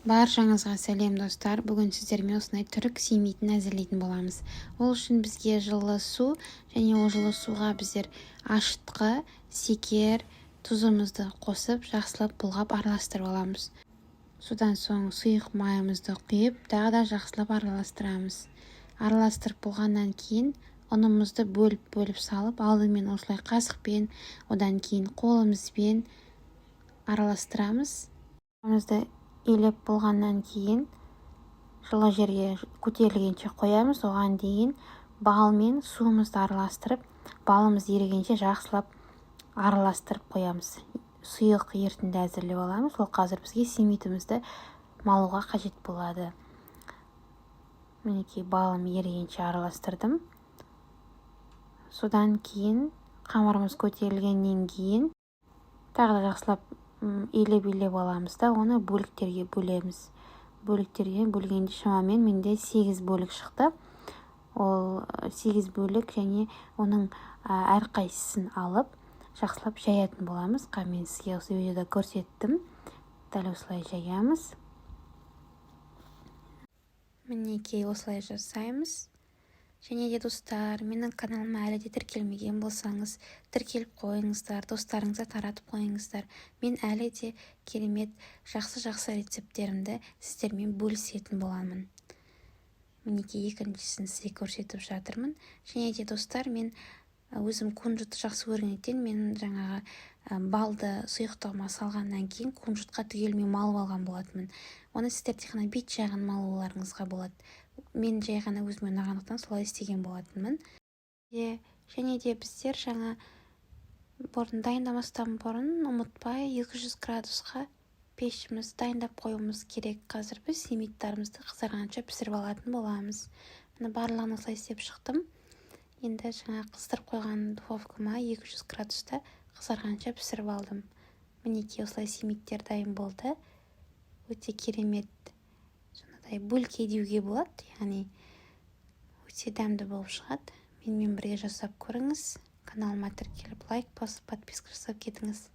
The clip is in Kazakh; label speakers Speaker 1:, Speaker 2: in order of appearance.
Speaker 1: Баршаңызға сәлем достар. Бүгін сіздермен осындай түрік семейтін әзірлейтін боламыз. Ол үшін бізге жылы су және ол жылы суға біздер ашытқы, секер, тұзымызды қосып, жақсылап бұлғап араластырып аламыз. Содан соң сұйық майымызды құйып, тағы да жақсылап араластырамыз. Араластырып болғаннан кейін ұнымызды бөліп салып, алдымен осылай қасықпен, одан кейін қолымызбен араластырамыз. Илеп болғаннан кейін жылы жерге көтерілгенше қоямыз. Оған дейін бал мен суымызды араластырып, балымыз ерігенше жақсылап араластырып қоямыз. Сұйық ерітінді әзірлеп аламыз. Ол қазір бізге семейтімізді малуға қажет болады. Мінекей балым ерігенше араластырдым. Содан кейін қамырымыз көтерілгеннен кейін тағы да жақсылап илеп аламыз да оны бөліктерге бөлеміз. Бөліктерге бөлгенде шамамен менде 8 бөлік шықты. Ол 8 бөлік және оның әрқайсысын алып жақсылап жаятын боламыз. Мен сізге осы видеода көрсеттім. Дәл осылай жаямыз. Мінекей осылай жасаймыз. Және де достар, менің каналыма әлі де тіркелмеген болсаңыз, тіркеліп қойыңыздар, достарыңызға таратып қойыңыздар. Мен әлі де керемет жақсы рецепттерімді сіздермен бөлісетін боламын. Мінекей екіншісін сізге көрсетіп жатырмын. Және де достар, мен өзім кунжутты жақсы көргендіктен мен жаңағы балды сұйықтығыма салғаннан кейін кунжутқа түгелімен малып алған болатынмын. Оны сіздер тек қана бет жағын малуларыңызға болады. Мен жай ғана өзіме ұнағандықтан солай істеген болатынмын. Және де біздер жаңа дайындамастан бұрын ұмытпай 200 градусқа пешіміз дайындап қоюымыз керек. Қазір біз семейттарымызды қызарғанша пісіріп алатын боламыз. Барлығын осылай істеп шықтым. Енді жаңа қыздырып қойған духовкама 200 градуста қызарғанша пісіріп алдым. Мінекей осылай семейттер дайын болды. Өте керемет. Бөлке деуге болады, яғни өте дәмді болып шығады. Менімен бірге жасап көріңіз. Каналыма тіркеліп лайк басып, подписка жасап кетіңіз.